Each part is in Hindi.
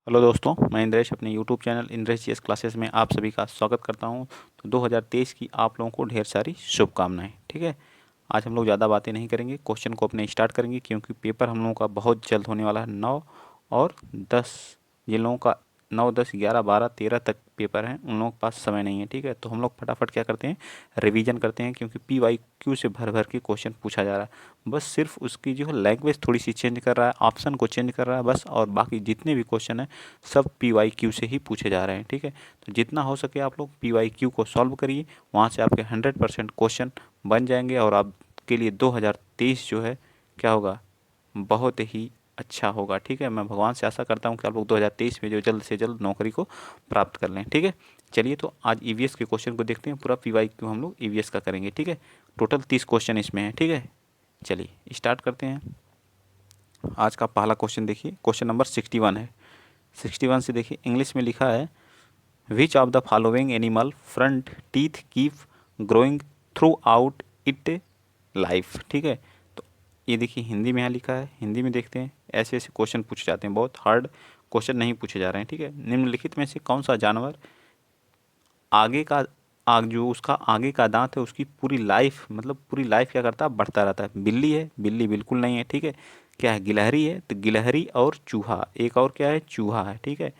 हेलो दोस्तों, मैं इंद्रेश अपने YouTube channel Indresh GS classes में आप सभी का स्वागत करता हूं। तो 2023 की आप लोगों को ढेर सारी शुभकामनाएं। ठीक है, आज हम लोग ज़्यादा बातें नहीं करेंगे, क्वेश्चन को अपने स्टार्ट करेंगे क्योंकि पेपर हम लोगों का बहुत जल्द होने वाला है। 9 और 10 जिन लोगों का 9, 10, 11, 12, 13 तक पेपर हैं उन लोगों के पास समय नहीं है। ठीक है, तो हम लोग फटाफट क्या करते हैं, रिवीजन करते हैं क्योंकि PYQ से भर भर के क्वेश्चन पूछा जा रहा है। बस सिर्फ उसकी जो है लैंग्वेज थोड़ी सी चेंज कर रहा है, ऑप्शन को चेंज कर रहा है बस, और बाकी जितने भी क्वेश्चन हैं सब PYQ से ही पूछे जा रहे हैं। ठीक है, तो जितना हो सके आप लोग PYQ को सॉल्व करिए, वहाँ से आपके 100% क्वेश्चन बन जाएंगे और आपके लिए 2023 जो है क्या होगा, बहुत ही अच्छा होगा। ठीक है, मैं भगवान से आशा करता हूँ कि आप लोग 2023 में जो जल्द से जल्द नौकरी को प्राप्त कर लें। ठीक है, चलिए तो आज EVS के क्वेश्चन को देखते हैं। पूरा PYQ हम लोग EVS का करेंगे। ठीक है, टोटल 30 क्वेश्चन इसमें है। ठीक है, चलिए स्टार्ट करते हैं। आज का पहला क्वेश्चन देखिए, क्वेश्चन नंबर 61 है। 61 से देखिए, इंग्लिश में लिखा है which of the following animal front teeth keep growing through out it life. ठीक है, तो ये देखिए हिंदी में यहाँ लिखा है, हिंदी में देखते हैं। ऐसे ऐसे क्वेश्चन पूछे जाते हैं, बहुत हार्ड क्वेश्चन नहीं पूछे जा रहे हैं। ठीक है, निम्नलिखित में से कौन सा जानवर आगे का जो उसका आगे का दांत है उसकी पूरी लाइफ, मतलब पूरी लाइफ क्या करता है, बढ़ता रहता है। बिल्ली है? बिल्ली बिल्कुल नहीं है। ठीक है, क्या है, गिलहरी है। तो गिलहरी और चूहा, एक और क्या है, चूहा है। ठीक है,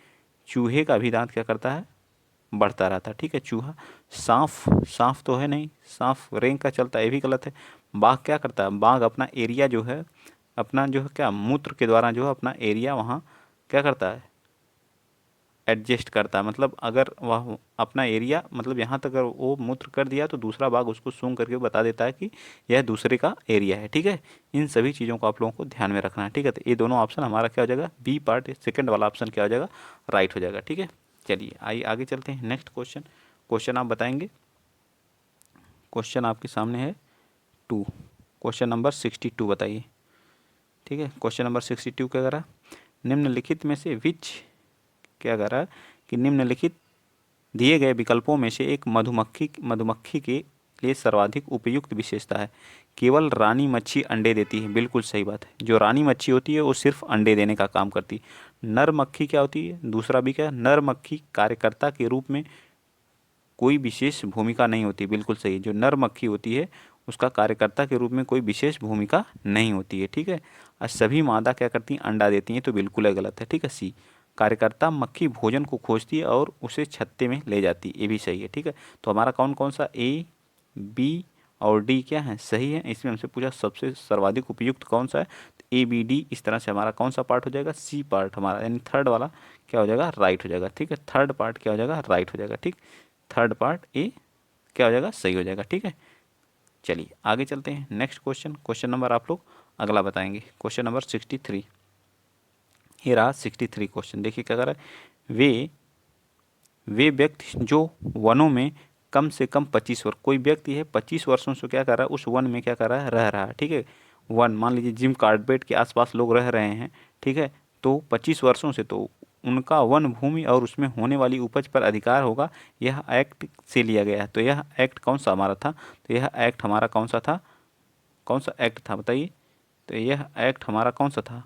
चूहे का भी दांत क्या करता है, बढ़ता रहता है। ठीक है, चूहा। सांप, सांप तो है नहीं, सांप रेंग का चलता है, ये भी गलत है। बाघ क्या करता है, बाघ अपना एरिया जो है, अपना जो है क्या, मूत्र के द्वारा जो है अपना एरिया वहाँ क्या करता है, एडजस्ट करता है। मतलब अगर वह अपना एरिया, मतलब यहाँ तक अगर वो मूत्र कर दिया तो दूसरा बाघ उसको सूंघ करके बता देता है कि यह दूसरे का एरिया है। ठीक है, इन सभी चीज़ों को आप लोगों को ध्यान में रखना है। ठीक है, तो ये दोनों ऑप्शन हमारा क्या हो जाएगा, बी पार्ट, सेकंड वाला ऑप्शन क्या हो जाएगा, राइट हो जाएगा। ठीक है, चलिए आइए आगे चलते हैं। नेक्स्ट क्वेश्चन, क्वेश्चन आप बताएंगे। क्वेश्चन आपके सामने है 2, क्वेश्चन नंबर 62 बताइए। ठीक है, क्वेश्चन नंबर 62 क्या कर रहा है, निम्नलिखित में से विच, क्या कर रहा है कि निम्नलिखित दिए गए विकल्पों में से एक मधुमक्खी के लिए सर्वाधिक उपयुक्त विशेषता है। केवल रानी मच्छी अंडे देती है। बिल्कुल सही बात है, जो रानी मच्छी होती है वो सिर्फ अंडे देने का काम करती है। नर मक्खी क्या होती है, दूसरा भी क्या, नर मक्खी कार्यकर्ता के रूप में कोई विशेष भूमिका नहीं होती। बिल्कुल सही, जो नर मक्खी होती है उसका कार्यकर्ता के रूप में कोई विशेष भूमिका नहीं होती है। ठीक है, और सभी मादा क्या करती हैं, अंडा देती हैं, तो बिल्कुल गलत है। ठीक है, सी, कार्यकर्ता मक्खी भोजन को खोजती है और उसे छत्ते में ले जाती है, ये भी सही है। ठीक है, तो हमारा कौन कौन सा, ए, बी और डी क्या है, सही है। इसमें हमसे पूछा सबसे सर्वाधिक उपयुक्त कौन सा है, तो ए, बी, डी, इस तरह से हमारा कौन सा पार्ट हो जाएगा, सी पार्ट हमारा, यानी थर्ड वाला क्या हो जाएगा, राइट हो जाएगा। ठीक है, थर्ड पार्ट क्या हो जाएगा, राइट हो जाएगा। ठीक, थर्ड पार्ट ए क्या हो जाएगा, सही हो जाएगा। ठीक है, चलिए आगे चलते हैं। नेक्स्ट क्वेश्चन, क्वेश्चन नंबर आप लोग अगला बताएंगे, क्वेश्चन नंबर 63। ये रहा 63 क्वेश्चन। देखिए क्या कर रहा है, वे व्यक्ति जो वनों में कम से कम 25 वर्ष, कोई व्यक्ति है 25 वर्षों से क्या कर रहा है, उस वन में क्या कर रहा है, रह रहा है। ठीक है, वन मान लीजिए जिम कार्बेट के आसपास लोग रह रहे हैं। ठीक है, तो 25 वर्षों से तो उनका वन भूमि और उसमें होने वाली उपज पर अधिकार होगा, यह एक्ट से लिया गया है। तो यह एक्ट कौन सा हमारा था, तो यह एक्ट हमारा कौन सा था, कौन सा एक्ट था बताइए। तो यह एक्ट हमारा कौन सा था,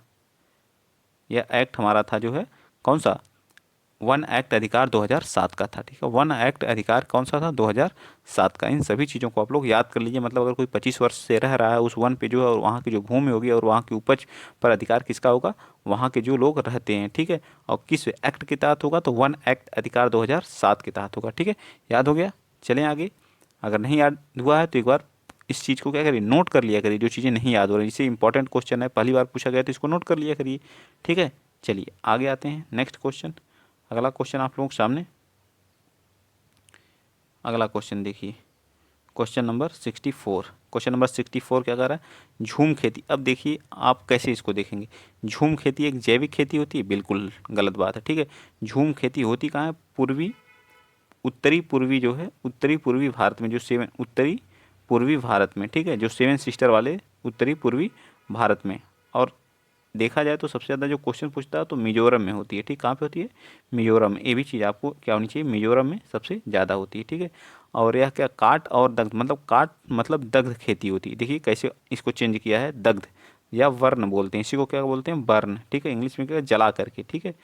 यह एक्ट हमारा था जो है कौन सा, वन एक्ट अधिकार 2007 का था। ठीक है, वन एक्ट अधिकार कौन सा था, 2007 का। इन सभी चीज़ों को आप लोग याद कर लीजिए। मतलब अगर कोई 25 वर्ष से रह रहा है उस वन पे जो है, और वहाँ की जो भूमि होगी और वहाँ की उपज पर अधिकार किसका होगा, वहाँ के जो लोग रहते हैं। ठीक है, और किस एक्ट के तहत होगा, तो वन एक्ट अधिकार 2007 के तहत होगा। ठीक है, याद हो गया, चलें आगे। अगर नहीं याद हुआ है तो एक बार इस चीज़ को क्या करिए, नोट कर लिया करिए, जो चीज़ें नहीं याद हो रही। इससे इंपॉर्टेंट क्वेश्चन है, पहली बार पूछा गया तो इसको नोट कर लिया करिए। ठीक है, चलिए आगे आते हैं। नेक्स्ट क्वेश्चन, अगला क्वेश्चन आप लोगों के सामने, अगला क्वेश्चन देखिए, क्वेश्चन नंबर 64। क्वेश्चन नंबर 64 क्या कर रहा है, झूम खेती। अब देखिए आप कैसे इसको देखेंगे, झूम खेती एक जैविक खेती होती है, बिल्कुल गलत बात है। ठीक है, झूम खेती होती कहाँ है, पूर्वी, उत्तरी पूर्वी जो है, उत्तरी पूर्वी भारत में, जो सेवन, उत्तरी पूर्वी भारत में। ठीक है, जो सेवन सिस्टर वाले उत्तरी पूर्वी भारत में। और देखा जाए तो सबसे ज़्यादा जो क्वेश्चन पूछता है तो मिजोरम में होती है। ठीक, कहाँ पे होती है, मिजोरम में। ये भी चीज़ आपको क्या होनी चाहिए, मिजोरम में सबसे ज़्यादा होती है। ठीक है, और यह क्या, काट और दग्ध, मतलब काट मतलब दग्ध खेती होती है। देखिए कैसे इसको चेंज किया है, दग्ध या वर्ण बोलते हैं, इसी को क्या बोलते हैं, बर्न। ठीक है, इंग्लिश में क्या, जला करके। ठीक है,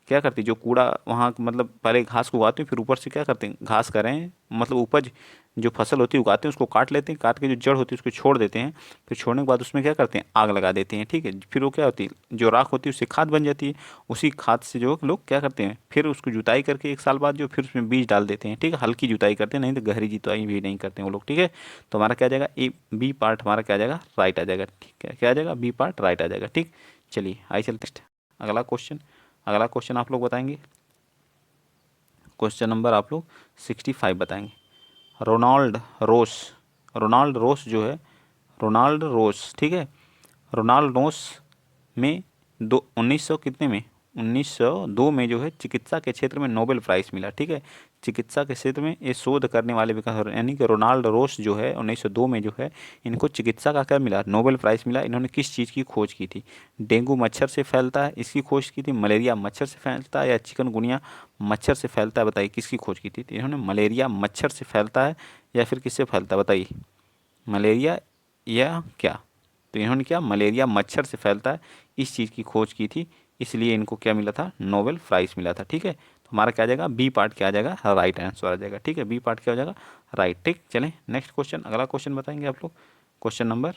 क्या करती है, जो कूड़ा वहाँ मतलब पहले घास को उगाते हैं, फिर ऊपर से क्या करते हैं, घास करें मतलब उपज जो फसल होती है उगाते हैं, उसको काट लेते हैं, काट के जो जड़ होती है उसको छोड़ देते हैं। फिर छोड़ने के बाद उसमें क्या करते हैं, आग लगा देते हैं। ठीक है, फिर वो क्या होती है, जो राख होती है उससे खाद बन जाती है। उसी खाद से जो लोग क्या करते हैं, फिर उसको जुताई करके 1 साल बाद जो फिर उसमें बीज डाल देते हैं। ठीक है, हल्की जुताई करते हैं, नहीं तो गहरी जुताई भी नहीं करते हैं वो लोग। ठीक है, तो हमारा क्या आ जाएगा, ए बी पार्ट हमारा क्या आ जाएगा, राइट आ जाएगा। ठीक है, क्या आ जाएगा, बी पार्ट राइट आ जाएगा। ठीक, चलिए आइए चलते हैं अगला क्वेश्चन आप लोग बताएंगे। क्वेश्चन नंबर आप लोग 65 बताएंगे। रोनाल्ड रोस, रोनाल्ड रोस जो है, रोनाल्ड रोस, ठीक है, रोनाल्ड रोस में दो 1900 कितने में, 1902 में जो है चिकित्सा के क्षेत्र में नोबेल प्राइज़ मिला। ठीक है, चिकित्सा के क्षेत्र में ये शोध करने वाले विकास, यानी कि रोनाल्ड रोस जो है 1902 में जो है, इनको चिकित्सा का क्या मिला, नोबेल प्राइज़ मिला। इन्होंने किस चीज़ की खोज की थी, डेंगू मच्छर से फैलता है इसकी खोज की थी, मलेरिया मच्छर से फैलता है या चिकनगुनिया मच्छर से फैलता है, बताइए किसकी खोज की थी। तो इन्होंने मलेरिया मच्छर से फैलता है या फिर किससे फैलता है, बताइए, मलेरिया या क्या। तो इन्होंने क्या, मलेरिया मच्छर से फैलता है इस चीज़ की खोज की थी, इसलिए इनको क्या मिला था, नोबेल प्राइज़ मिला था। ठीक है, तो हमारा क्या आ जाएगा, बी पार्ट क्या आ जाएगा, राइट आंसर आ जाएगा। ठीक है, बी पार्ट क्या हो जाएगा, राइट। ठीक, चलें नेक्स्ट क्वेश्चन, अगला क्वेश्चन बताएंगे आप लोग। क्वेश्चन नंबर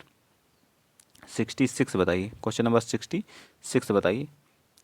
66 बताइए, क्वेश्चन नंबर 66 बताइए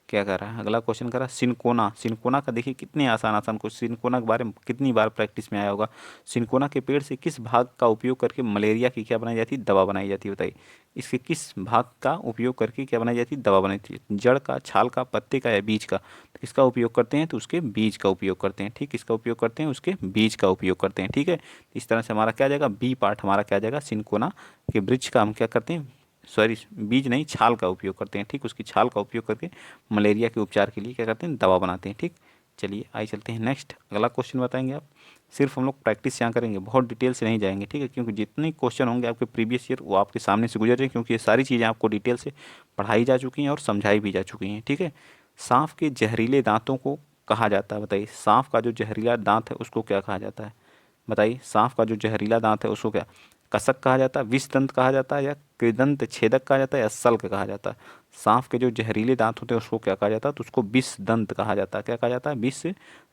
क्या कर रहा है। अगला क्वेश्चन कर रहा है सिनकोना। सिनकोना का देखिए कितने आसान आसान क्वेश्चन, सिनकोना के बारे में कितनी बार प्रैक्टिस में आया होगा। सिनकोना के पेड़ से किस भाग का उपयोग करके मलेरिया की क्या बनाई जाती है, दवा बनाई जाती है, बताइए। इसके किस भाग का उपयोग करके क्या बनाई जाती है, दवा बनाई जाती है, जड़ का, छाल का, पत्ते का या बीज का। तो किसका उपयोग करते हैं, तो उसके बीज का उपयोग करते हैं। ठीक, किसका उपयोग करते हैं, उसके बीज का उपयोग करते हैं। ठीक है, इस तरह से हमारा क्या आ जाएगा, बी पार्ट हमारा क्या आ जाएगा, सिनकोना के वृक्ष का हम क्या करते हैं, सॉरी बीज नहीं, छाल का उपयोग करते हैं। ठीक, उसकी छाल का उपयोग करके मलेरिया के उपचार के लिए क्या करते हैं, दवा बनाते हैं। ठीक, चलिए आइए चलते हैं नेक्स्ट, अगला क्वेश्चन बताएंगे आप। सिर्फ हम लोग प्रैक्टिस यहाँ करेंगे, बहुत डिटेल से नहीं जाएंगे। ठीक है, क्योंकि जितने क्वेश्चन होंगे आपके प्रीवियस ईयर वो आपके सामने से गुजर रहे हैं, क्योंकि ये सारी चीज़ें आपको डिटेल से पढ़ाई जा चुकी हैं और समझाई भी जा चुकी हैं। ठीक है, सांप के जहरीले दांतों को कहा जाता है, बताइए। सांप का जो जहरीला दांत है उसको क्या कहा जाता है, बताइए। सांप का जो जहरीला दांत है उसको क्या, कसक कहा जाता है, विष दंत कहा जाता है, या कृदंत छेदक कहा जाता है, या सल्क कहा जाता है। सांप के जो जहरीले दांत होते हैं उसको क्या कहा जाता है, तो उसको विष दंत कहा जाता है। क्या कहा जाता है, विष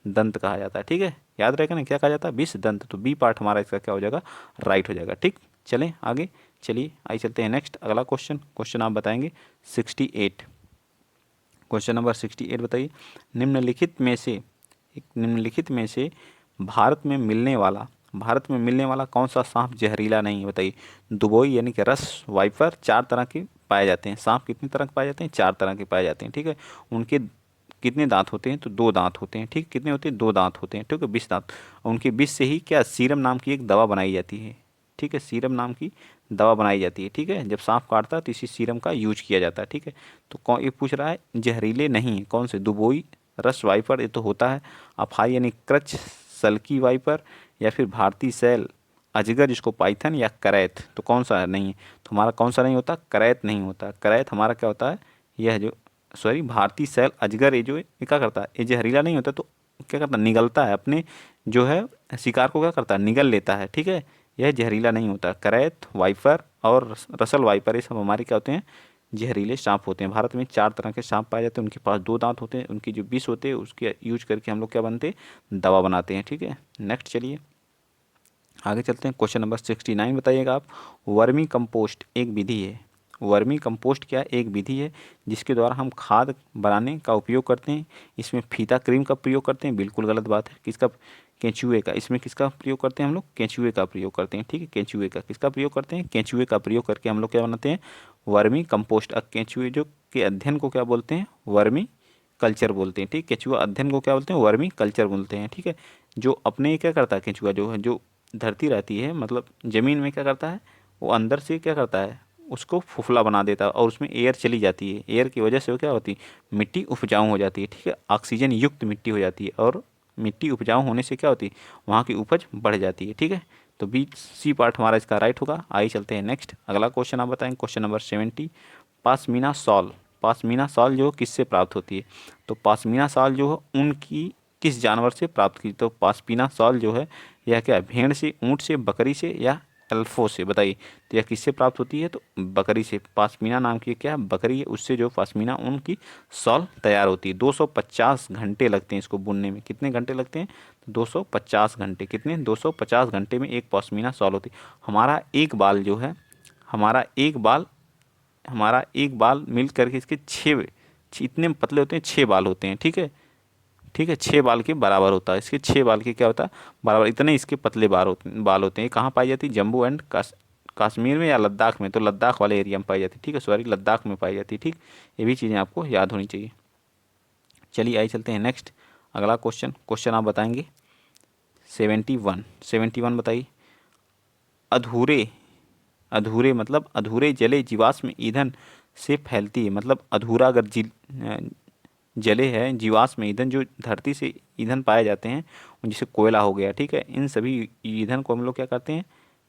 दंत कहा जाता है। ठीक है, याद रहेगा ना, क्या कहा जाता है, विष दंत। तो बी पार्ट हमारा इसका क्या हो जाएगा, राइट हो जाएगा। ठीक, चलें आगे, चलिए आइए चलते हैं नेक्स्ट, अगला क्वेश्चन। क्वेश्चन आप बताएंगे 68, क्वेश्चन नंबर 68 बताइए। निम्नलिखित में से, निम्नलिखित में से भारत में मिलने वाला कौन सा सांप जहरीला नहीं है, बताइए। दुबोई यानी कि रस वाइपर 4 तरह के पाए जाते हैं। सांप कितने तरह के पाए जाते हैं, 4 तरह के पाए जाते हैं। ठीक है, उनके कितने दांत होते हैं, तो 2 दांत होते हैं। ठीक, कितने होते हैं, 2 दांत होते हैं। ठीक है, 20 दांत। और उनके विष से ही क्या, सीरम नाम की एक दवा बनाई जाती है। ठीक है, सीरम नाम की दवा बनाई जाती है। ठीक है, जब सांप काटता है तो इसी सीरम का यूज किया जाता है। ठीक है, तो कौन, ये पूछ रहा है जहरीले नहीं है कौन से, दुबोई, रस वाइपर ये तो होता है, अफाई यानी क्रच, सल्की वाइपर, या फिर भारतीय सैल अजगर जिसको पाइथन, या करैत। तो कौन सा नहीं है, तो हमारा कौन सा नहीं होता, करैत नहीं होता। करैत हमारा क्या होता है, यह जो, सॉरी भारतीय सैल अजगर, ये जो ये क्या करता है, ये जहरीला नहीं होता, तो क्या करता है, निगलता है अपने जो है शिकार को, क्या करता है, निगल लेता है। ठीक है, यह जहरीला नहीं होता। करैत, वाइपर और रसल वाइपर ये सब हमारे क्या होते हैं, जहरीले सांप होते हैं। भारत में 4 तरह के सांप पाए जाते हैं, उनके पास 2 दांत होते हैं, उनकी जो विष होते हैं उसके यूज करके हम लोग क्या बनते हैं, दवा बनाते हैं। ठीक है, नेक्स्ट चलिए आगे चलते हैं। क्वेश्चन नंबर 69 बताइएगा आप। वर्मी कंपोस्ट एक विधि है, वर्मी कंपोस्ट क्या, एक विधि है जिसके द्वारा हम खाद बनाने का उपयोग करते हैं। इसमें फीता क्रीम का प्रयोग करते हैं, बिल्कुल गलत बात है। किसका, केंचुए का। इसमें किसका प्रयोग करते हैं हम लोग, केंचुए का प्रयोग करते हैं। ठीक है, केंचुए का, किसका प्रयोग करते हैं, केंचुए का प्रयोग करके हम लोग क्या बनाते हैं, वर्मी कंपोस्ट। केंचुए जो के अध्ययन को क्या बोलते हैं, वर्मी कल्चर बोलते हैं। ठीक, केंचुआ अध्ययन को क्या बोलते हैं, वर्मी कल्चर बोलते हैं। ठीक है, जो अपने क्या करता है, केंचुआ जो है, जो धरती रहती है मतलब ज़मीन में क्या करता है, वो अंदर से क्या करता है, उसको फुफला बना देता है और उसमें एयर चली जाती है। एयर की वजह से वो क्या होती है, मिट्टी उपजाऊ हो जाती है। ठीक है, ऑक्सीजन युक्त मिट्टी हो जाती है और मिट्टी उपजाऊ होने से क्या होती है, वहाँ की उपज बढ़ जाती है। ठीक है, तो बी सी पार्ट हमारा इसका राइट होगा। आइए चलते हैं नेक्स्ट, अगला क्वेश्चन आप बताएंगे। Question number 70, pashmina shawl. Pashmina shawl जो किससे प्राप्त होती है, तो पासमीना शॉल जो है उनकी किस जानवर से प्राप्त की, तो पासमीना शॉल जो है यह क्या है, भेड़ से, ऊँट से, बकरी से, या एल्फो से। बताइए तो यह किससे प्राप्त होती है? तो बकरी से। पाशमीना नाम की क्या बकरी है, उससे जो पाशमीना ऊन की शॉल तैयार होती है। 250 घंटे लगते हैं इसको बुनने में। कितने घंटे लगते हैं? 250 घंटे। कितने? 250 घंटे में एक पश्मीना शॉल होती है। हमारा एक बाल जो है, हमारा एक बाल हमारा एक बाल मिल करके इसके इतने पतले होते हैं, 6 बाल होते हैं। ठीक है, ठीक है, 6 बाल के बराबर होता है। इसके 6 बाल के क्या होता है? बराबर। इतने इसके पतले बाल होते हैं। ये कहाँ पाई जाती है? जम्मू एंड कश्मीर में या लद्दाख में? तो लद्दाख वाले एरिया में पाई जाती है। ठीक है, सॉरी, लद्दाख में पाई जाती है। ठीक, ये भी चीज़ें आपको याद होनी चाहिए। चलिए आइए चलते हैं नेक्स्ट। अगला क्वेश्चन आप बताएंगे 71 बताइए। अधूरे अधूरे मतलब अधूरे जले जीवाश्म ईंधन से फैलती है। मतलब अधूरा अगर जले है जीवाश्म ईंधन, जो धरती से ईंधन पाए जाते हैं, जैसे कोयला हो गया, ठीक है, इन सभी ईंधन को हम लोग क्या करते हैं?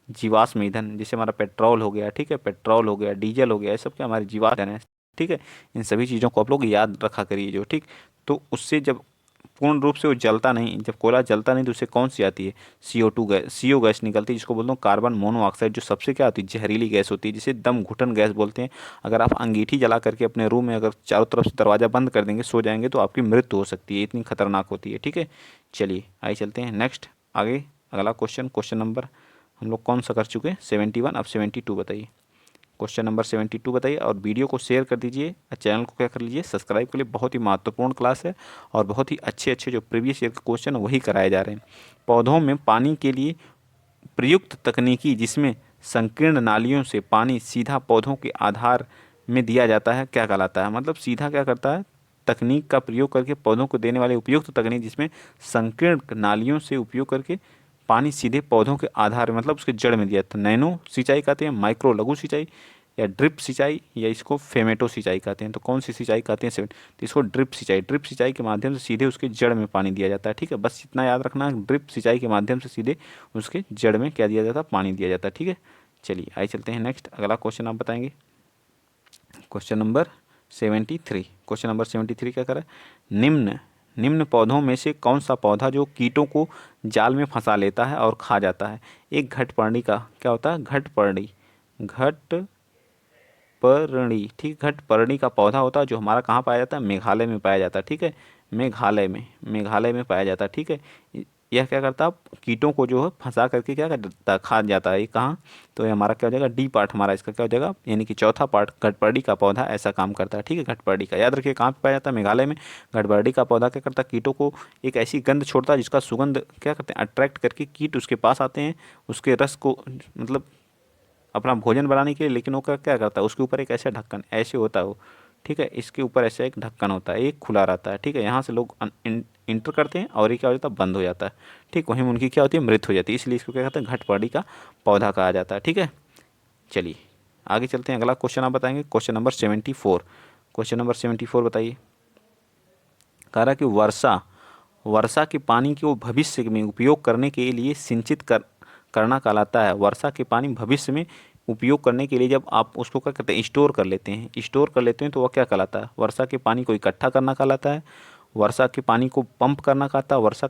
जीवाश्म ईंधन। जैसे हमारा पेट्रोल हो गया, ठीक है, पेट्रोल हो गया, डीजल हो गया, ये सब क्या हमारे जीवाश्म ईंधन है। ठीक है, इन सभी चीज़ों को आप लोग याद रखा करिए जो। ठीक, तो उससे जब पूर्ण रूप से वो जलता नहीं, जब कोयला जलता नहीं तो उससे कौन सी आती है? CO2 गैस, CO गैस निकलती है, जिसको बोलते हैं कार्बन मोनोऑक्साइड, जो सबसे क्या होती है? जहरीली गैस होती है, जिसे दम घुटन गैस बोलते हैं। अगर आप अंगीठी जला करके अपने रूम में अगर चारों तरफ से दरवाज़ा बंद कर देंगे, सो जाएंगे, तो आपकी मृत्यु हो सकती है, इतनी खतरनाक होती है। ठीक है, चलिए आइए चलते हैं नेक्स्ट आगे। अगला क्वेश्चन नंबर हम लोग कौन सा कर चुके हैं? 71। अब 72 बताइए। क्वेश्चन नंबर 72 बताइए, और वीडियो को शेयर कर दीजिए और चैनल को क्या कर लीजिए? सब्सक्राइब के लिए। बहुत ही महत्वपूर्ण क्लास है और बहुत ही अच्छे अच्छे जो प्रीवियस ईयर के क्वेश्चन वही कराए जा रहे हैं। पौधों में पानी के लिए प्रयुक्त तकनीकी जिसमें संकीर्ण नालियों से पानी सीधा पौधों के आधार में दिया जाता है, क्या कहलाता है? मतलब सीधा क्या करता है? तकनीक का प्रयोग करके पौधों को देने वाले उपयुक्त तकनीक जिसमें संकीर्ण नालियों से उपयोग करके पानी सीधे पौधों के आधार में, मतलब उसके जड़ में दिया। तो नैनो सिंचाई कहते हैं, माइक्रो लघु सिंचाई, या ड्रिप सिंचाई, या इसको फेमेटो सिंचाई कहते हैं। तो कौन सी सिंचाई कहते हैं? तो इसको ड्रिप सिंचाई के माध्यम से सीधे उसके जड़ में पानी दिया जाता है। ठीक है, बस इतना याद रखना, ड्रिप सिंचाई के माध्यम से सीधे उसके जड़ में क्या दिया जाता है? पानी दिया जाता है। ठीक है, चलिए आइए चलते हैं नेक्स्ट। अगला क्वेश्चन आप बताएंगे क्वेश्चन नंबर 73। क्वेश्चन नंबर 73 क्या करा? निम्न पौधों में से कौन सा पौधा जो कीटों को जाल में फंसा लेता है और खा जाता है? एक घटपर्णी का क्या होता है? घटपर्णी, ठीक, घटपर्णी का पौधा होता है, जो हमारा कहाँ पाया जाता है? मेघालय में पाया जाता है। ठीक है, मेघालय में पाया जाता है। ठीक है, यह क्या करता है? कीटों को जो है फंसा करके क्या करता है? खा जाता है। ये कहाँ? तो ये हमारा क्या हो जाएगा? डी पार्ट हमारा इसका क्या हो जाएगा? यानी कि चौथा पार्ट, घटपर्णी का पौधा ऐसा काम करता है। ठीक है, घटपर्णी का याद रखिए, कहाँ पे पाया जाता है? मेघालय में। घटपर्णी का पौधा क्या करता है? कीटों को एक ऐसी गंध छोड़ता है जिसका सुगंध क्या करते हैं? अट्रैक्ट करके कीट उसके पास आते हैं, उसके रस को मतलब अपना भोजन बनाने के लिए। लेकिन वो क्या करता है? उसके ऊपर एक ऐसा ढक्कन ऐसे होता है वो, ठीक है, इसके ऊपर ऐसा एक ढक्कन होता है, एक खुला रहता है। ठीक है, यहाँ से लोग इंटर करते हैं और ये क्या हो जाता है? बंद हो जाता है। ठीक, वहीं उनकी क्या होती है? मृत्यु हो जाती है। इसलिए इसको क्या कहते हैं? घटपर्णी का पौधा कहा जाता है। ठीक है, चलिए आगे चलते हैं। अगला क्वेश्चन आप बताएंगे क्वेश्चन नंबर 74। क्वेश्चन नंबर 74 बताइए। कह रहा कि वर्षा के पानी को भविष्य में उपयोग करने के लिए सिंचित करना कहलाता है। वर्षा के पानी भविष्य में उपयोग करने के लिए जब आप उसको क्या करते हैं? स्टोर कर लेते हैं, तो वह क्या कहलाता है? वर्षा के पानी को इकट्ठा करना कहलाता है, वर्षा के पानी को पंप करना कहता है, वर्षा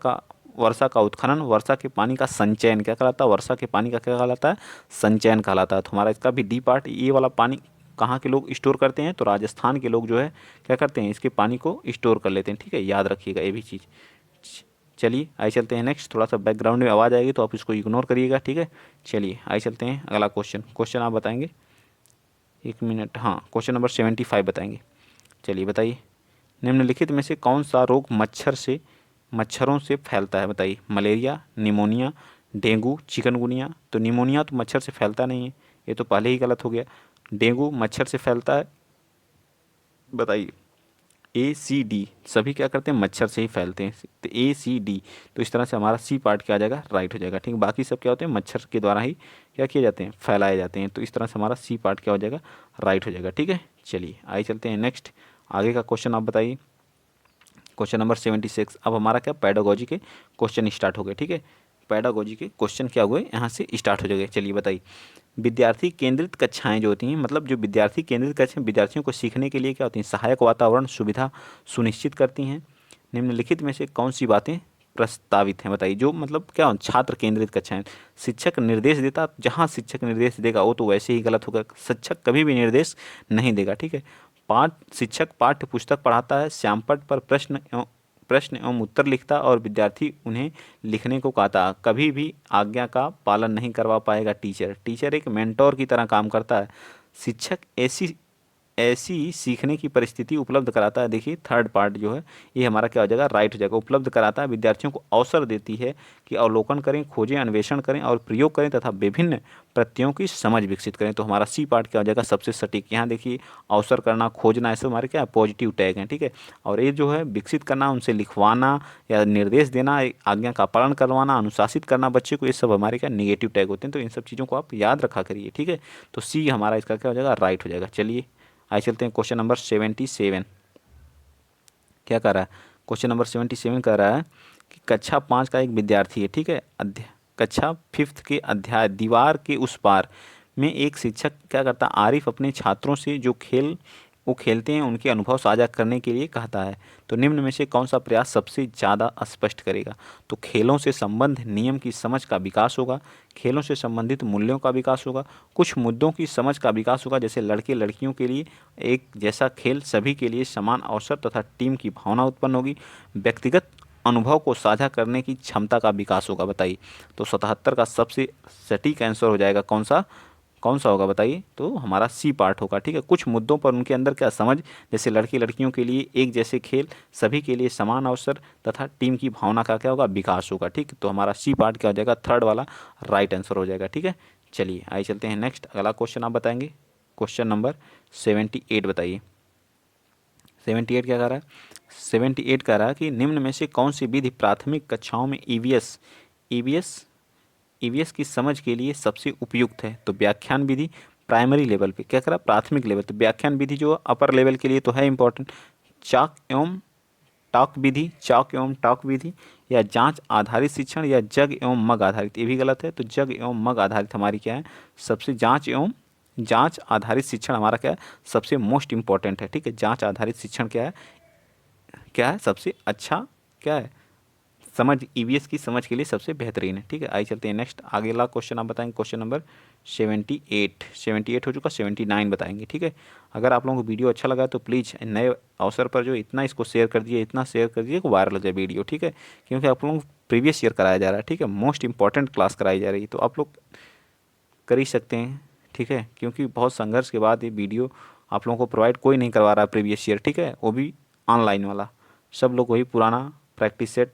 का उत्खनन, वर्षा के पानी का संचयन क्या कहलाता है? वर्षा के पानी का क्या कहलाता है? संचयन कहलाता है। तो हमारा इसका भी डी पार्ट, ये वाला पानी कहाँ के लोग स्टोर करते हैं? तो राजस्थान के लोग जो है क्या करते हैं? इसके पानी को स्टोर कर लेते हैं। ठीक है, याद रखिएगा ये भी चीज़। चलिए आइए चलते हैं नेक्स्ट। थोड़ा सा बैकग्राउंड में आवाज़ आएगी तो आप इसको इग्नोर करिएगा। ठीक है, चलिए आइए चलते हैं अगला क्वेश्चन आप बताएंगे। 1 मिनट, हाँ, क्वेश्चन नंबर 75 बताएंगे। चलिए बताइए। निम्नलिखित में से कौन सा रोग मच्छरों से फैलता है? बताइए। Malaria, pneumonia, dengue, chikungunya. तो निमोनिया तो मच्छर से फैलता नहीं है, ये तो पहले ही गलत हो गया। डेंगू मच्छर से फैलता है। बताइए। ACD सभी क्या करते हैं? मच्छर से ही फैलते हैं। तो ACD, तो इस तरह से हमारा सी पार्ट क्या आ जाएगा? राइट हो जाएगा। ठीक, बाकी सब क्या होते हैं? मच्छर के द्वारा ही क्या किए जाते हैं? फैलाए जाते हैं। तो इस तरह से हमारा सी पार्ट क्या हो जाएगा? राइट हो जाएगा। ठीक है, चलिए आइए चलते हैं नेक्स्ट। आगे का क्वेश्चन आप बताइए क्वेश्चन नंबर 76। अब हमारा क्या? पेडागोजी के क्वेश्चन स्टार्ट हो गए। ठीक है, पेडागोजी के क्वेश्चन क्या हुए? यहाँ से स्टार्ट हो जाएंगे। चलिए बताइए। विद्यार्थी केंद्रित कक्षाएं जो होती हैं, मतलब जो विद्यार्थी केंद्रित कक्षाएं विद्यार्थियों को सीखने के लिए क्या होती हैं? सहायक वातावरण सुविधा सुनिश्चित करती हैं। निम्नलिखित में से कौन सी बातें प्रस्तावित हैं। बताइए, जो मतलब क्या हो, छात्र केंद्रित कक्षाएं। शिक्षक निर्देश देता, जहाँ शिक्षक निर्देश देगा वो तो वैसे ही गलत होगा, शिक्षक कभी भी निर्देश नहीं देगा। ठीक है। शिक्षक पाठ्य पुस्तक पढ़ाता है, श्यामपट्ट पर प्रश्न एवं उत्तर लिखता और विद्यार्थी उन्हें लिखने को कहता। कभी भी आज्ञा का पालन नहीं करवा पाएगा टीचर एक मेंटोर की तरह काम करता है। शिक्षक ऐसी ऐसी सीखने की परिस्थिति उपलब्ध कराता है। देखिए थर्ड पार्ट जो है ये हमारा क्या हो जाएगा, राइट हो जाएगा। उपलब्ध कराता है, विद्यार्थियों को अवसर देती है कि अवलोकन करें, खोजें, अन्वेषण करें और प्रयोग करें तथा विभिन्न प्रत्ययों की समझ विकसित करें। तो हमारा सी पार्ट क्या हो जाएगा, सबसे सटीक। यहाँ देखिए अवसर करना, खोजना, ऐसे हमारे क्या पॉजिटिव टैग हैं। ठीक है। और ये जो है विकसित करना, उनसे लिखवाना या निर्देश देना, आज्ञा का पालन करवाना, अनुशासित करना बच्चे को, ये सब हमारे क्या नेगेटिव टैग होते हैं। तो इन सब चीज़ों को आप याद रखा करिए। ठीक है। तो सी हमारा इसका क्या हो जाएगा, राइट हो जाएगा। चलिए आइए चलते हैं क्वेश्चन नंबर 77। क्या कर रहा है, क्वेश्चन नंबर 77 कर रहा है कि कक्षा 5 का एक विद्यार्थी है। ठीक है। कक्षा 5th के अध्याय दीवार के उस पार में एक शिक्षक क्या करता है, आरिफ अपने छात्रों से जो खेल वो खेलते हैं उनके अनुभव साझा करने के लिए कहता है। तो निम्न में से कौन सा प्रयास सबसे ज़्यादा स्पष्ट करेगा। तो खेलों से संबंध नियम की समझ का विकास होगा, खेलों से संबंधित मूल्यों का विकास होगा, कुछ मुद्दों की समझ का विकास होगा, जैसे लड़के लड़कियों के लिए एक जैसा खेल, सभी के लिए समान अवसर तथा टीम की भावना उत्पन्न होगी, व्यक्तिगत अनुभव को साझा करने की क्षमता का विकास होगा। बताइए, तो 77 का सबसे सटीक आंसर हो जाएगा कौन सा होगा बताइए, तो हमारा सी पार्ट होगा। ठीक है। कुछ मुद्दों पर उनके अंदर क्या समझ, जैसे लड़के लड़कियों के लिए एक जैसे खेल, सभी के लिए समान अवसर तथा टीम की भावना का क्या होगा, विकास होगा। ठीक है। तो हमारा सी पार्ट क्या हो जाएगा, थर्ड वाला राइट आंसर हो जाएगा। ठीक है। चलिए आइए चलते हैं नेक्स्ट, अगला क्वेश्चन आप बताएंगे, क्वेश्चन नंबर 78 बताइए। 78 क्या कह रहा है, 78 कह रहा है कि निम्न में से कौन सी विधि प्राथमिक कक्षाओं में ईवीएस की समझ के लिए सबसे उपयुक्त है। तो व्याख्यान विधि प्राइमरी लेवल पे क्या करा, प्राथमिक लेवल, तो व्याख्यान विधि जो अपर लेवल के लिए तो है इंपॉर्टेंट। चाक एवं टॉक विधि या जांच आधारित शिक्षण या जग एवं मग आधारित, ये भी गलत है। तो जग एवं मग आधारित हमारी क्या है, सबसे जांच आधारित शिक्षण हमारा क्या है, सबसे मोस्ट इंपॉर्टेंट है। ठीक है। जांच आधारित शिक्षण क्या है सबसे अच्छा, क्या है, समझ, ईवीएस की समझ के लिए सबसे बेहतरीन है। ठीक है। आइए चलते हैं नेक्स्ट, अगला क्वेश्चन आप बताएंगे, क्वेश्चन नंबर 78 हो चुका, 79 बताएंगे। ठीक है। अगर आप लोगों को वीडियो अच्छा लगा तो प्लीज़ नए अवसर पर जो इतना इसको शेयर कर दिए, इतना शेयर कर दिए कि वायरल हो जाए वीडियो। ठीक है। क्योंकि आप लोगों को प्रीवियस ईयर कराया जा रहा है। ठीक है। मोस्ट इंपॉर्टेंट क्लास कराई जा रही है, तो आप लोग कर ही सकते हैं। ठीक है। क्योंकि बहुत संघर्ष के बाद ये वीडियो आप लोगों को प्रोवाइड कोई नहीं करवा रहा है प्रीवियस ईयर। ठीक है। वो भी ऑनलाइन वाला, सब लोग वही पुराना प्रैक्टिस सेट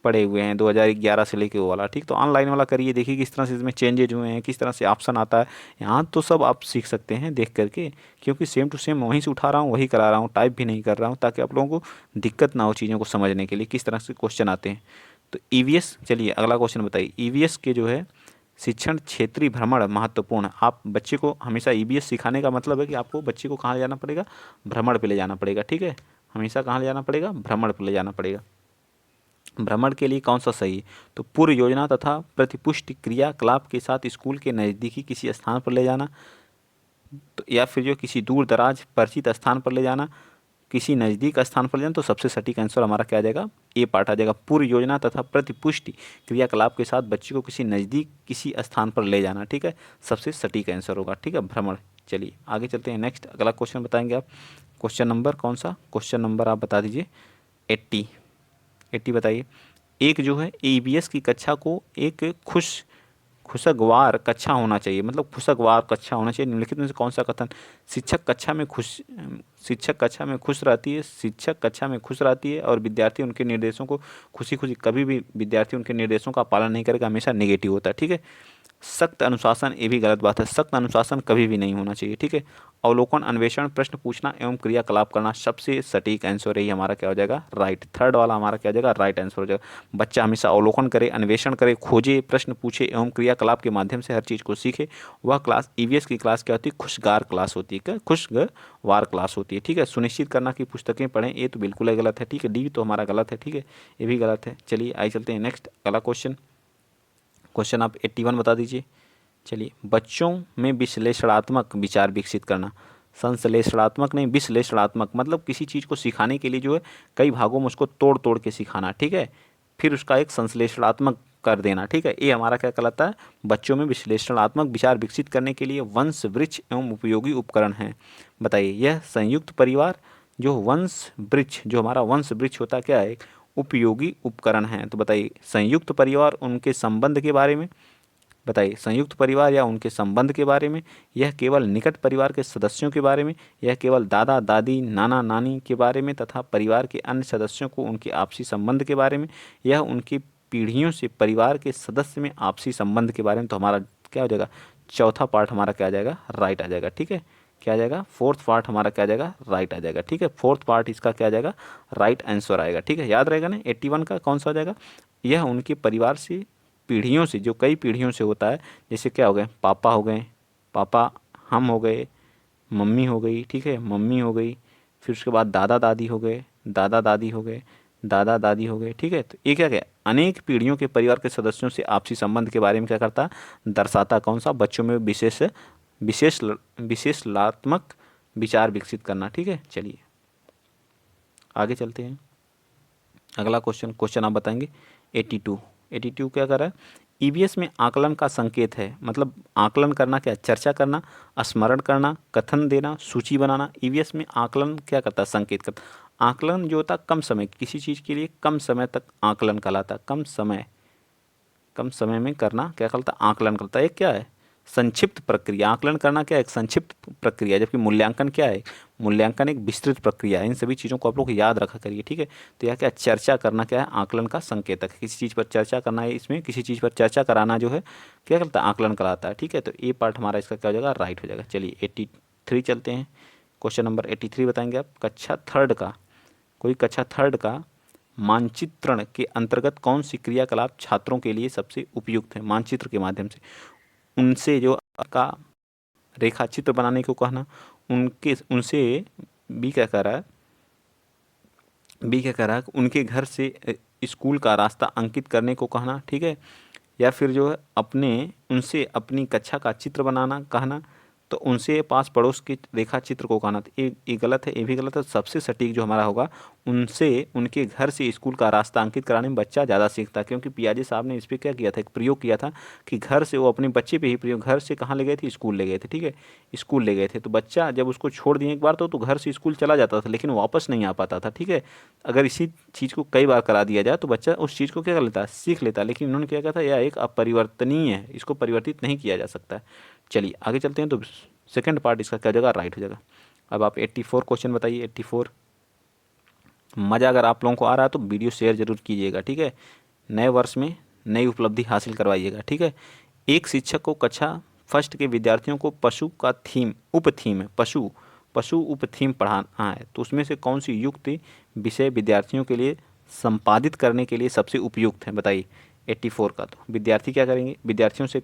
पड़े हुए हैं 2011 से लेके वो वाला। ठीक, तो ऑनलाइन वाला करिए, देखिए किस तरह से इसमें चेंजेज हुए हैं, किस तरह से ऑप्शन आता है। यहाँ तो सब आप सीख सकते हैं देख करके, क्योंकि सेम टू सेम वहीं से उठा रहा हूँ, वही करा रहा हूँ, टाइप भी नहीं कर रहा हूँ, ताकि आप लोगों को दिक्कत ना हो चीज़ों को समझने के लिए, किस तरह से क्वेश्चन आते हैं। तो ईवीएस, चलिए अगला क्वेश्चन बताइए। ईवीएस के जो है शिक्षण क्षेत्रीय भ्रमण महत्वपूर्ण है। आप बच्चे को हमेशा ईवीएस सिखाने का मतलब है कि आपको बच्चे को कहाँ ले जाना पड़ेगा, भ्रमण पे ले जाना पड़ेगा। ठीक है। हमेशा कहाँ ले जाना पड़ेगा, भ्रमण पे ले जाना पड़ेगा। भ्रमण के लिए कौन सा सही है, तो पूर्व योजना तथा प्रतिपुष्टि क्रियाकलाप के साथ स्कूल के नज़दीकी किसी स्थान पर ले जाना, तो या फिर जो किसी दूर दराज परिचित स्थान पर ले जाना, किसी नज़दीक स्थान पर ले जाना। तो सबसे सटीक आंसर हमारा क्या आ जाएगा, ए पार्ट आ जाएगा। पूर्व योजना तथा प्रतिपुष्टि क्रियाकलाप के साथ बच्चे को किसी नज़दीक किसी स्थान पर ले जाना। ठीक है। सबसे सटीक आंसर होगा। ठीक है, भ्रमण। चलिए आगे चलते हैं नेक्स्ट, अगला क्वेश्चन बताएंगे आप। क्वेश्चन नंबर कौन सा, क्वेश्चन नंबर आप बता दीजिए 80 बताइए। एक जो है ईवीएस की कक्षा को एक खुशगवार कक्षा होना चाहिए, मतलब खुशगवार कक्षा होना चाहिए। निम्नलिखित में से कौन सा कथन, शिक्षक कक्षा में खुश रहती है और विद्यार्थी उनके निर्देशों को खुशी कभी भी विद्यार्थी उनके निर्देशों का पालन नहीं करेगा, हमेशा नेगेटिव होता है। ठीक है। सख्त अनुशासन, ये भी गलत बात है, सख्त अनुशासन कभी भी नहीं होना चाहिए। ठीक है। अवलोकन, अन्वेषण, प्रश्न पूछना एवं क्रियाकलाप करना, सबसे सटीक आंसर है हमारा क्या हो जाएगा, राइट। थर्ड वाला हमारा क्या हो जाएगा, राइट आंसर हो जाएगा। बच्चा हमेशा अवलोकन करे, अन्वेषण करे, खोजे, प्रश्न पूछे एवं क्रियाकलाप के माध्यम से हर चीज़ को सीखे। वह क्लास, ईवीएस की क्लास क्या होती है, खुशगार क्लास होती है। क्या, खुशगवार क्लास होती है। ठीक है। सुनिश्चित करना कि पुस्तकें पढ़ें, ये तो बिल्कुल ही गलत है। ठीक है। डी तो हमारा गलत है। ठीक है, ये भी गलत है। चलिए आइए चलते हैं नेक्स्ट, अगला क्वेश्चन आप 81 बता दीजिए। चलिए, बच्चों में विश्लेषणात्मक विचार विकसित करना, संश्लेषणात्मक नहीं, विश्लेषणात्मक, मतलब किसी चीज़ को सिखाने के लिए जो है कई भागों में उसको तोड़ तोड़ के सिखाना। ठीक है। फिर उसका एक संश्लेषणात्मक कर देना, ठीक है। ये हमारा क्या कहलाता है, बच्चों में विश्लेषणात्मक विचार विकसित करने के लिए वंश वृक्ष एवं उपयोगी उपकरण है। बताइए, यह संयुक्त परिवार जो वंश वृक्ष, जो हमारा वंश वृक्ष होता है, क्या है, एक उपयोगी उपकरण है। तो बताइए, संयुक्त परिवार उनके संबंध के बारे में, बताइए संयुक्त परिवार या उनके संबंध के बारे में, यह केवल निकट परिवार के सदस्यों के बारे में, यह केवल दादा दादी नाना नानी के बारे में तथा परिवार के अन्य सदस्यों को उनके आपसी संबंध के बारे में, यह उनकी पीढ़ियों से परिवार के सदस्य में आपसी संबंध के बारे में। तो हमारा क्या हो जाएगा, चौथा पार्ट हमारा क्या आ जाएगा, राइट आ जाएगा, ठीक है। क्या आ जाएगा, फोर्थ पार्ट हमारा क्या आ जाएगा, राइट आ जाएगा, ठीक है। फोर्थ पार्ट इसका क्या आ जाएगा, राइट आंसर आएगा, ठीक है। याद रहेगा ना, 81 का कौन सा हो जाएगा, यह उनके परिवार से पीढ़ियों से, जो कई पीढ़ियों से होता है, जैसे क्या हो गए, पापा हो गए, पापा हम हो गए, मम्मी हो गई, ठीक है, मम्मी हो गई, फिर उसके बाद दादा दादी हो गए, दादा दादी हो गए, दादा दादी हो गए, ठीक है। तो ये क्या क्या, अनेक पीढ़ियों के परिवार के सदस्यों से आपसी संबंध के बारे में क्या करता, दर्शाता। कौन सा, बच्चों में विशेषलात्मक विचार विकसित करना, ठीक है। चलिए आगे चलते हैं। अगला क्वेश्चन आप बताएंगे 82। 82 क्या कर रहा है, ईवीएस में आकलन का संकेत है। मतलब आकलन करना क्या, चर्चा करना, स्मरण करना, कथन देना, सूची बनाना। ईवीएस में आकलन क्या करता है, संकेत करता। आकलन जो होता है कम समय, किसी चीज़ के लिए कम समय तक आकलन कहलाता है। कम समय में करना क्या कहलाता है, आकलन करता है। एक क्या है, संक्षिप्त प्रक्रिया। आकलन करना क्या है, एक संक्षिप्त प्रक्रिया है, जबकि मूल्यांकन क्या है, मूल्यांकन एक विस्तृत प्रक्रिया है। इन सभी चीज़ों को आप लोग याद रखा करिए, ठीक है। तो यह क्या, चर्चा करना क्या है, आकलन का संकेतक है। किसी चीज़ पर चर्चा करना है, इसमें किसी चीज़ पर चर्चा कराना जो है क्या करता है, आकलन कराता है, ठीक है। तो ये पार्ट हमारा इसका क्या हो जाएगा, राइट हो जाएगा। चलिए 83 चलते हैं। क्वेश्चन नंबर 83 बताएंगे आप। कक्षा थर्ड का मानचित्रण के अंतर्गत कौन सी क्रियाकलाप छात्रों के लिए सबसे उपयुक्त है। मानचित्र के माध्यम से उनसे जो का रेखा चित्र बनाने को कहना, उनसे बी क्या कह रहा है, उनके घर से स्कूल का रास्ता अंकित करने को कहना, ठीक है। या फिर जो है उनसे अपनी कक्षा का चित्र बनाना कहना, तो उनसे पास पड़ोस के रेखा चित्र को कहना। तो ये गलत है, ये भी गलत है। सबसे सटीक जो हमारा होगा, उनसे उनके घर से स्कूल का रास्ता अंकित कराने में बच्चा ज़्यादा सीखता है। क्योंकि पियाजे साहब ने इस पर क्या किया था, एक प्रयोग किया था कि घर से वो अपने बच्चे पे ही प्रयोग, घर से कहाँ ले गए थे, स्कूल ले गए थे, ठीक है, स्कूल ले गए थे। तो बच्चा जब उसको छोड़ दिए एक बार तो घर से स्कूल चला जाता था, लेकिन वापस नहीं आ पाता था, ठीक है। अगर इसी चीज़ को कई बार करा दिया जाए तो बच्चा उस चीज़ को क्या कर लेता है, सीख लेता है। लेकिन उन्होंने क्या कहा था, यह एक अपरिवर्तनीय है, इसको परिवर्तित नहीं किया जा सकता है। चलिए आगे चलते हैं। तो सेकंड पार्ट इसका क्या हो जाएगा, राइट हो जाएगा। अब आप 84 क्वेश्चन बताइए। 84 मज़ा अगर आप लोगों को आ रहा है तो वीडियो शेयर जरूर कीजिएगा, ठीक है। नए वर्ष में नई उपलब्धि हासिल करवाइएगा, ठीक है। एक शिक्षक को कक्षा फर्स्ट के विद्यार्थियों को पशु का उप थीम है, पशु उप थीम पढ़ाना है। तो उसमें से कौन सी युक्त विषय विद्यार्थियों के लिए संपादित करने के लिए सबसे उपयुक्त है, बताइए। 84 का तो विद्यार्थी क्या करेंगे, विद्यार्थियों से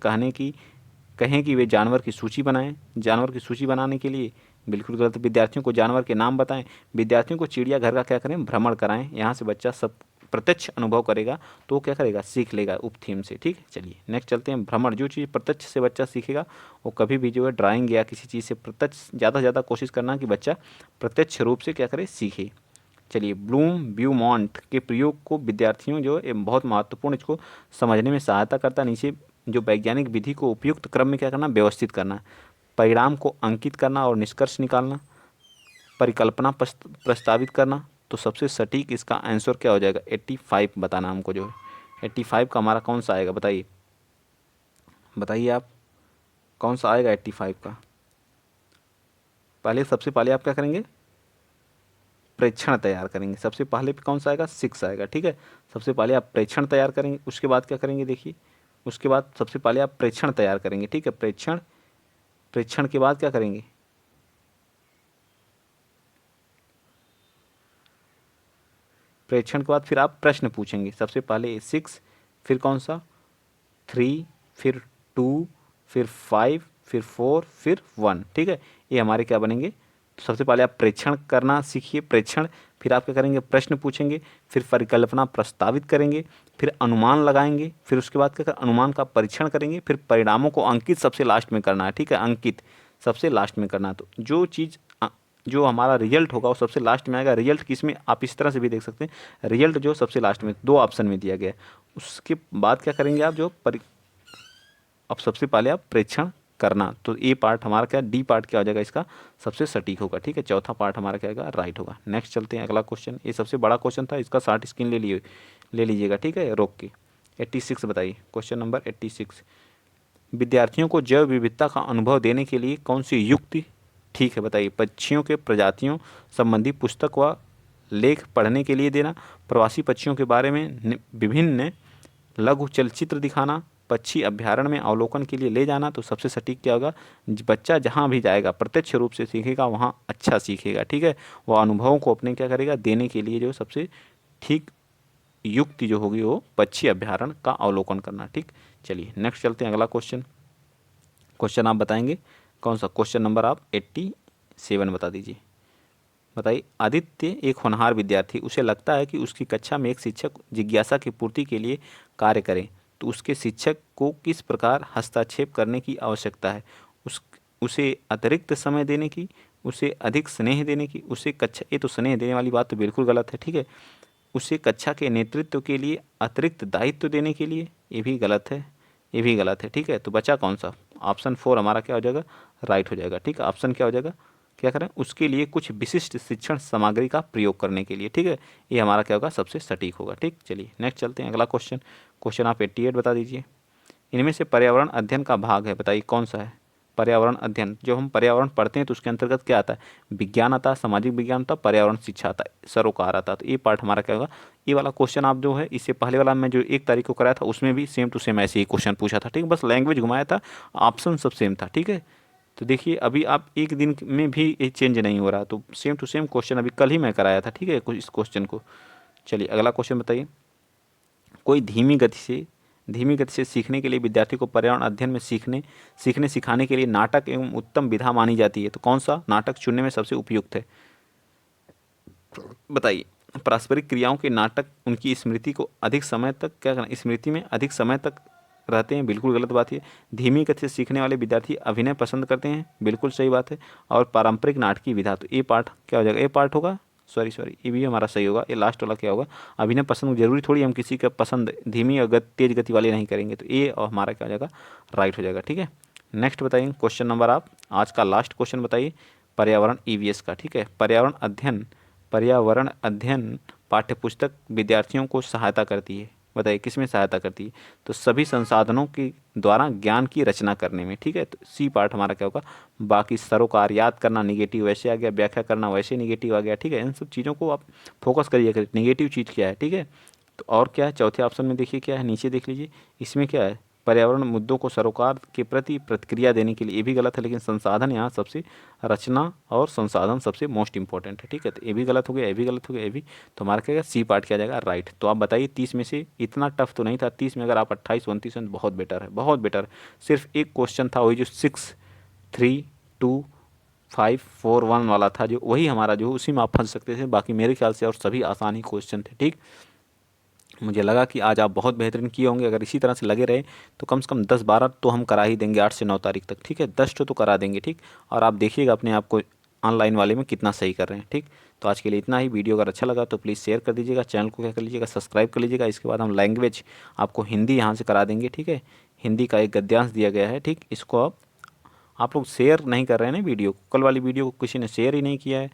कहें कि वे जानवर की सूची बनाएं। जानवर की सूची बनाने के लिए बिल्कुल गलत। विद्यार्थियों को जानवर के नाम बताएं। विद्यार्थियों को चिड़ियाघर का क्या करें, भ्रमण कराएं। यहाँ से बच्चा सब प्रत्यक्ष अनुभव करेगा तो वो क्या करेगा, सीख लेगा उप थीम से, ठीक है। चलिए नेक्स्ट चलते हैं। भ्रमण, जो चीज़ प्रत्यक्ष से बच्चा सीखेगा वो कभी भी जो है ड्राइंग या किसी चीज़ से प्रत्यक्ष ज़्यादा से ज़्यादा कोशिश करना कि बच्चा प्रत्यक्ष रूप से क्या करे, सीखे। चलिए ब्लूम ब्यूमॉन्ट के प्रयोग को विद्यार्थियों जो बहुत महत्वपूर्ण, इसको समझने में सहायता करता है। नीचे जो वैज्ञानिक विधि को उपयुक्त क्रम में क्या करना, व्यवस्थित करना, परिणाम को अंकित करना और निष्कर्ष निकालना, परिकल्पना प्रस्तावित करना। तो सबसे सटीक इसका आंसर क्या हो जाएगा, 85 बताना हमको जो है। 85 का हमारा कौन सा आएगा, बताइए आप कौन सा आएगा 85 का। सबसे पहले आप क्या करेंगे, प्रेक्षण तैयार करेंगे। सबसे पहले कौन सा आएगा, 6 आएगा, ठीक है। सबसे पहले आप प्रेक्षण तैयार करेंगे, उसके बाद क्या करेंगे, देखिए उसके बाद सबसे पहले आप प्रेक्षण तैयार करेंगे, ठीक है। प्रेक्षण के बाद क्या करेंगे, प्रेक्षण के बाद फिर आप प्रश्न पूछेंगे। सबसे पहले 6, फिर कौन सा 3, फिर 2, फिर 5, फिर 4, फिर 1, ठीक है। ये हमारे क्या बनेंगे। तो सबसे पहले आप प्रेक्षण करना सीखिए, प्रेक्षण, फिर आप क्या करेंगे, प्रश्न पूछेंगे, फिर परिकल्पना प्रस्तावित करेंगे, फिर अनुमान लगाएंगे, फिर उसके बाद क्या कर, अनुमान का परीक्षण करेंगे, फिर परिणामों को अंकित सबसे लास्ट में करना है, ठीक है। अंकित सबसे लास्ट में करना है। तो जो चीज़ जो हमारा रिजल्ट होगा वो सबसे लास्ट में आएगा। रिजल्ट किस में, आप इस तरह से भी देख सकते हैं, रिजल्ट जो सबसे लास्ट में 2 ऑप्शन में दिया गया है। उसके बाद क्या करेंगे आप, अब सबसे पहले आप प्रेक्षण करना, तो ए पार्ट हमारा क्या, डी पार्ट क्या हो जाएगा इसका, सबसे सटीक होगा। ठीक है, चौथा पार्ट हमारा क्या होगा, राइट होगा। नेक्स्ट चलते हैं, अगला क्वेश्चन, ये सबसे बड़ा क्वेश्चन था, इसका 60 स्क्रीन ले लीजिएगा। ठीक है, रोक के 86 बताइए, क्वेश्चन नंबर 86। विद्यार्थियों को जैव विविधता का अनुभव देने के लिए कौन सी युक्ति ठीक है, बताइए। पक्षियों के प्रजातियों संबंधी पुस्तक व लेख पढ़ने के लिए देना, प्रवासी पक्षियों के बारे में विभिन्न लघु चलचित्र दिखाना, पक्षी अभ्यारण्य में अवलोकन के लिए ले जाना। तो सबसे सटीक क्या होगा, बच्चा जहाँ भी जाएगा प्रत्यक्ष रूप से सीखेगा, वहाँ अच्छा सीखेगा। ठीक है, वह अनुभवों को अपने क्या करेगा, देने के लिए जो सबसे ठीक युक्ति जो होगी वो पक्षी अभ्यारण्य का अवलोकन करना। ठीक, चलिए नेक्स्ट चलते हैं, अगला क्वेश्चन आप बताएंगे कौन सा, क्वेश्चन नंबर आप 87 बता दीजिए। बताइए, आदित्य एक होनहार विद्यार्थी, उसे लगता है कि उसकी कक्षा में एक शिक्षक जिज्ञासा की पूर्ति के लिए कार्य करें, तो उसके शिक्षक को किस प्रकार हस्तक्षेप करने की आवश्यकता है। उसे अतिरिक्त समय देने की, उसे अधिक स्नेह देने की, उसे कक्षा, ये तो स्नेह देने वाली बात तो बिल्कुल गलत है। ठीक है, उसे कक्षा के नेतृत्व के लिए अतिरिक्त दायित्व देने के लिए, ये भी गलत है, ये भी गलत है। ठीक है, तो बचा कौन सा, ऑप्शन 4 हमारा क्या हो जाएगा, राइट हो जाएगा। ठीक है, ऑप्शन क्या हो जाएगा, क्या करें, उसके लिए कुछ विशिष्ट शिक्षण सामग्री का प्रयोग करने के लिए। ठीक है, ये हमारा क्या होगा, सबसे सटीक होगा। ठीक, चलिए नेक्स्ट चलते हैं, अगला क्वेश्चन आप 88 बता दीजिए। इनमें से पर्यावरण अध्ययन का भाग है, बताइए कौन सा है। पर्यावरण अध्ययन, जो हम पर्यावरण पढ़ते हैं तो उसके अंतर्गत क्या आता है, विज्ञान आता है, सामाजिक विज्ञान आता है, पर्यावरण शिक्षा आता है, सरोकार आता है। तो ये पार्ट हमारा क्या होगा, ये वाला क्वेश्चन आप जो है, इससे पहले वाला मैं जो 1 तारीख को कराया था उसमें भी सेम टू सेम ऐसे ही क्वेश्चन पूछा था। ठीक, बस लैंग्वेज घुमाया था, ऑप्शन सब सेम था। ठीक है, तो देखिए अभी आप एक दिन में भी ये चेंज नहीं हो रहा, तो सेम टू सेम क्वेश्चन अभी कल ही मैं कराया था। ठीक है, इस क्वेश्चन को। चलिए अगला क्वेश्चन बताइए, कोई धीमी गति से सीखने के लिए विद्यार्थी को पर्यावरण अध्ययन में सीखने सिखाने के लिए नाटक एवं उत्तम विधा मानी जाती है, तो कौन सा नाटक चुनने में सबसे उपयुक्त है, बताइए। पारस्परिक क्रियाओं के नाटक उनकी स्मृति को अधिक समय तक क्या करना, स्मृति में अधिक समय तक रहते हैं, बिल्कुल गलत बात है। धीमी गति से सीखने वाले विद्यार्थी अभिनय पसंद करते हैं, बिल्कुल सही बात है। और पारंपरिक नाटकीय विधा, तो ये पार्ट क्या हो जाएगा, ये पार्ट होगा, सॉरी ये भी हमारा सही होगा। ये लास्ट वाला क्या होगा, अभिनय पसंद, जरूरी थोड़ी हम किसी का पसंद धीमी और तेज गति वाले नहीं करेंगे, तो ये और हमारा क्या हो जाएगा, राइट हो जाएगा। ठीक है, नेक्स्ट बताइए, क्वेश्चन नंबर आप आज का लास्ट क्वेश्चन बताइए, पर्यावरण ईवीएस का। ठीक है, पर्यावरण अध्ययन पाठ्यपुस्तक विद्यार्थियों को सहायता करती है, बताइए किस में सहायता करती है, तो सभी संसाधनों के द्वारा ज्ञान की रचना करने में। ठीक है, तो सी पार्ट हमारा क्या होगा, बाकी सरोकार, याद करना निगेटिव वैसे आ गया, व्याख्या करना वैसे निगेटिव आ गया। ठीक है, इन सब चीज़ों को आप फोकस करिएगा, निगेटिव चीज़ क्या है। ठीक है, तो और क्या है, चौथे ऑप्शन में देखिए क्या है, नीचे देख लीजिए, इसमें क्या है, पर्यावरण मुद्दों को सरोकार के प्रति प्रतिक्रिया देने के लिए, ये भी गलत है, लेकिन संसाधन यहाँ सबसे, रचना और संसाधन सबसे मोस्ट इंपॉर्टेंट है। ठीक है, तो ये भी गलत हो गया, ये भी गलत हो गया, ये भी, तो हमारा क्या सी पार्ट क्या जाएगा, राइट। तो आप बताइए 30 में से, इतना टफ तो नहीं था, 30 में अगर आप 28 29 हैं बहुत बेटर है, बहुत बेटर। सिर्फ एक क्वेश्चन था वही जो 6 3 2 5 4 1 वाला था, जो वही हमारा जो उसी में आप फंस सकते थे, बाकी मेरे ख्याल से और सभी आसान ही क्वेश्चन थे। ठीक, मुझे लगा कि आज आप बहुत बेहतरीन किए होंगे, अगर इसी तरह से लगे रहे तो कम से कम 10-12 तो हम करा ही देंगे 8 से 9 तारीख तक। ठीक है, 10 तो करा देंगे। ठीक, और आप देखिएगा अपने आप को ऑनलाइन वाले में कितना सही कर रहे हैं। ठीक, तो आज के लिए इतना ही। वीडियो अगर अच्छा लगा तो प्लीज़ शेयर कर दीजिएगा, चैनल को क्या कर लीजिएगा, सब्सक्राइब कर लीजिएगा। इसके बाद हम लैंग्वेज आपको हिंदी यहाँ से करा देंगे। ठीक है, हिंदी का एक गद्यांश दिया गया है। ठीक, इसको आप लोग शेयर नहीं कर रहे हैं ना वीडियो को, कल वाली वीडियो को किसी ने शेयर ही नहीं किया है,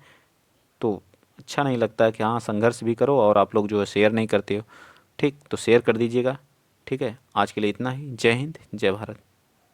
तो अच्छा नहीं लगता है कि हाँ संघर्ष भी करो और आप लोग जो है शेयर नहीं करते हो। ठीक, तो शेयर कर दीजिएगा। ठीक है, आज के लिए इतना ही। जय हिंद, जय भारत।